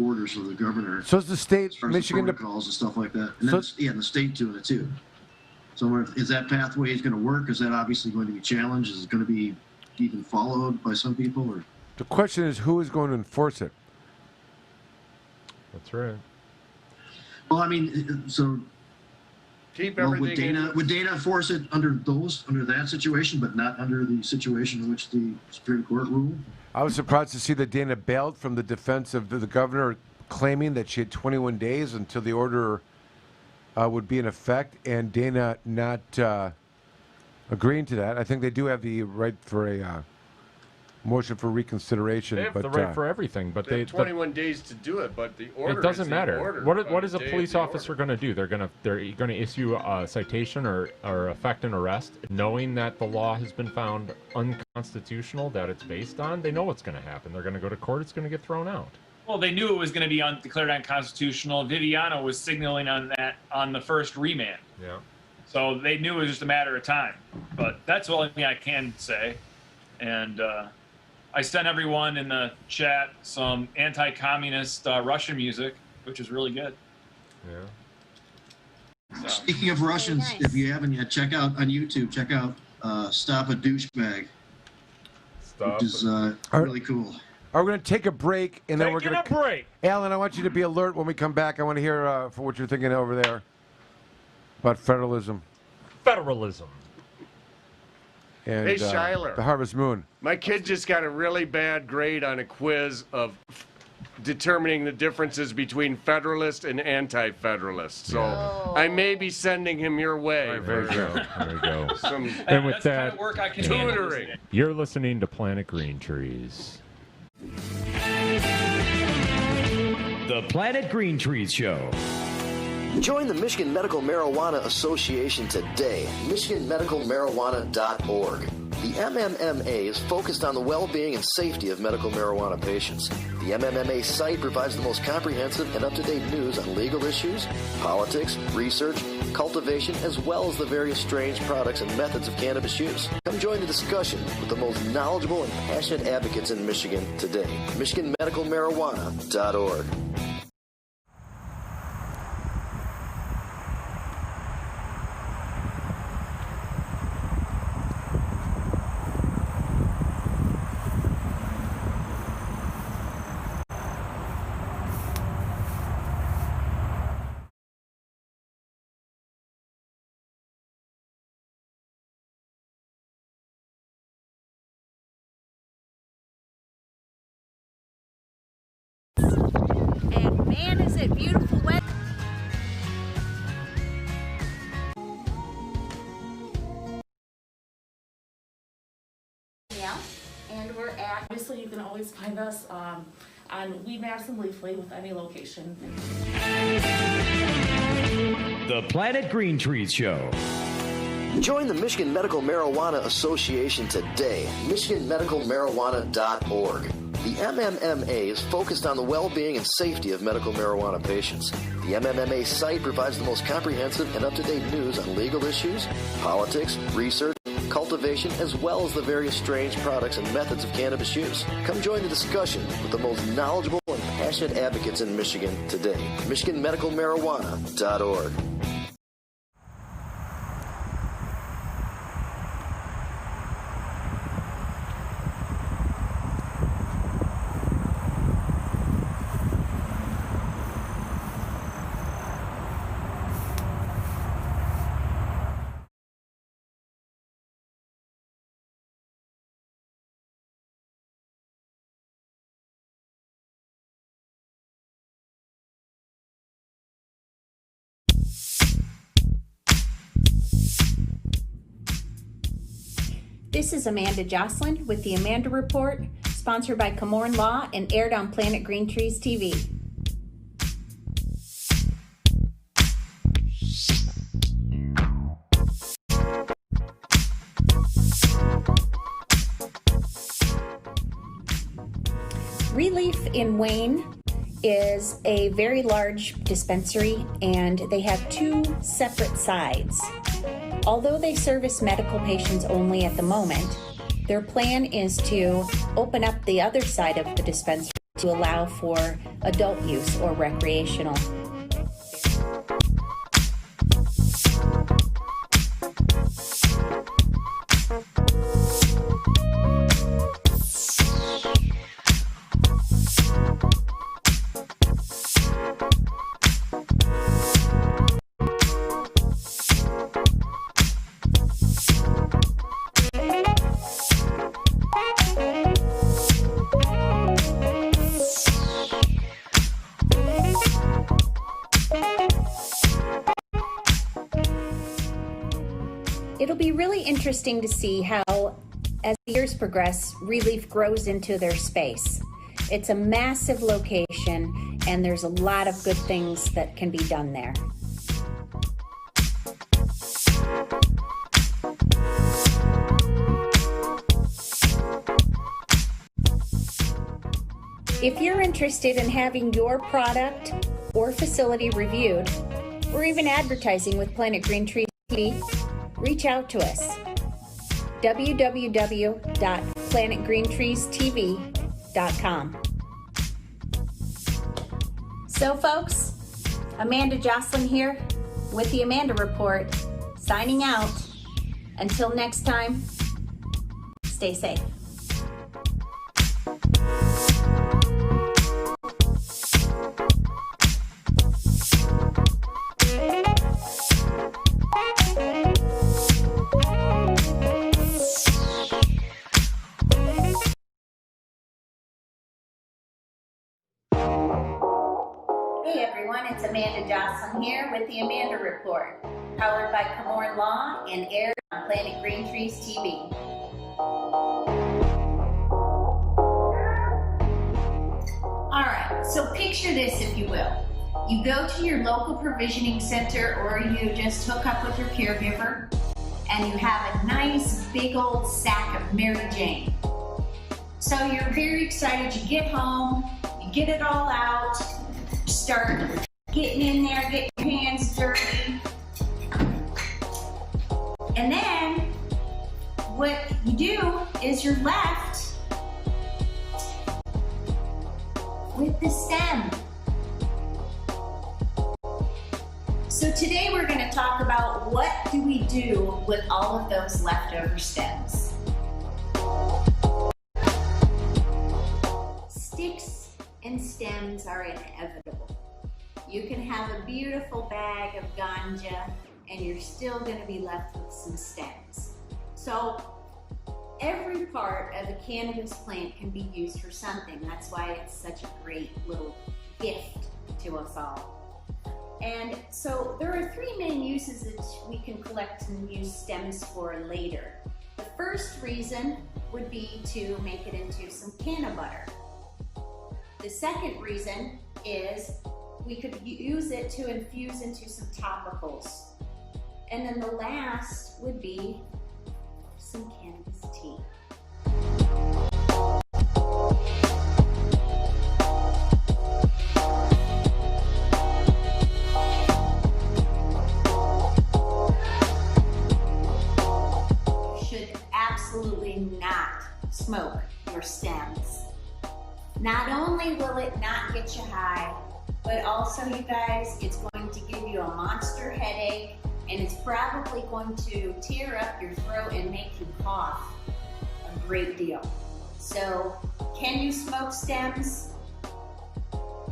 orders of the governor. So is the state, as far as Michigan, the protocols and stuff like that. And the state doing it too. So is that pathway going to work? Is that obviously going to be challenged? Is it going to be even followed by some people? Or the question is, who is going to enforce it? That's right. Well, I mean, so would Dana enforce it under that situation, but not under the situation in which the Supreme Court ruled? I was surprised to see that Dana bailed from the defense of the governor, claiming that she had 21 days until the order would be in effect, and Dana not agreeing to that. I think they do have the right for a motion for reconsideration. They have the right for everything, but they have 21 days to do it. But the order. It doesn't matter. Order What is a police officer going to do? They're going to issue a citation or effect an arrest, knowing that the law has been found unconstitutional that it's based on. They know what's going to happen. They're going to go to court. It's going to get thrown out. Well, they knew it was going to be declared unconstitutional. Viviano was signaling on that on the first remand. Yeah. So they knew it was just a matter of time. But that's the only thing I can say. And I sent everyone in the chat some anti-communist Russian music, which is really good. Yeah. So. Speaking of Russians, if you haven't yet, check out on YouTube. Check out "Stop a Douchebag," which is really cool. We're going to take a break, and then we're going to break. Alan, I want you to be alert when we come back. I want to hear for what you're thinking over there about federalism. Federalism. And, hey, Shiler. The Harvest Moon. My kid just got a really bad grade on a quiz of determining the differences between Federalist and Anti-Federalist. So I may be sending him your way. There you go. There you go. And with that, work I can tutoring. You're listening to Planet Green Trees. The Planet Green Trees Show. Join the Michigan Medical Marijuana Association today, michiganmedicalmarijuana.org. The MMMA is focused on the well-being and safety of medical marijuana patients. The MMMA site provides the most comprehensive and up-to-date news on legal issues, politics, research, cultivation, as well as the various strange products and methods of cannabis use. Come join the discussion with the most knowledgeable and passionate advocates in Michigan today, michiganmedicalmarijuana.org. And is it beautiful weather? Yeah, and we're at, obviously you can always find us on Weed Madison Leafly with any location. The Planet Green Trees Show. Join the Michigan Medical Marijuana Association today, michiganmedicalmarijuana.org. The MMMA is focused on the well-being and safety of medical marijuana patients. The MMMA site provides the most comprehensive and up-to-date news on legal issues, politics, research, cultivation, as well as the various strange products and methods of cannabis use. Come join the discussion with the most knowledgeable and passionate advocates in Michigan today. michiganmedicalmarijuana.org. This is Amanda Joslin with the Amanda Report, sponsored by Komorn Law and aired on Planet Green Trees TV. Relief in Wayne is a very large dispensary, and they have two separate sides. Although they service medical patients only at the moment, their plan is to open up the other side of the dispensary to allow for adult use or recreational. It'll be really interesting to see how, as the years progress, Relief grows into their space. It's a massive location, and there's a lot of good things that can be done there. If you're interested in having your product or facility reviewed, or even advertising with Planet Green Trees TV, reach out to us. www.planetgreentreestv.com. So folks, Amanda Joslin here with the Amanda Report, signing out. Until next time, stay safe. Hey everyone, it's Amanda Joslin here with the Amanda Report, powered by Komorn Law and aired on Planet Green Trees TV. Alright, so picture this if you will. You go to your local provisioning center or you just hook up with your caregiver and you have a nice big old sack of Mary Jane. So you're very excited, you get home, you get it all out, start getting in there, get your hands dirty. And then what you do is you're left with the stem. So today we're going to talk about what do we do with all of those leftover stems. Sticks and stems are inevitable. You can have a beautiful bag of ganja and you're still going to be left with some stems. So every part of a cannabis plant can be used for something. That's why it's such a great little gift to us all. And so there are three main uses that we can collect and use stems for later. The first reason would be to make it into some canna butter. The second reason is we could use it to infuse into some topicals. And then the last would be some cannabis tea. You should absolutely not smoke your stems. Not only will it not get you high, but also, you guys, it's going to give you a monster headache, and it's probably going to tear up your throat and make you cough a great deal. So, can you smoke stems?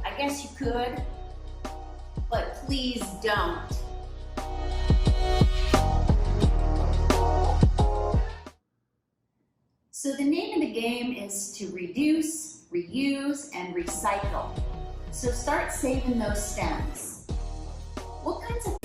I guess you could, but please don't. So the name of the game is to reduce, reuse, and recycle. So start saving those stems. What kinds of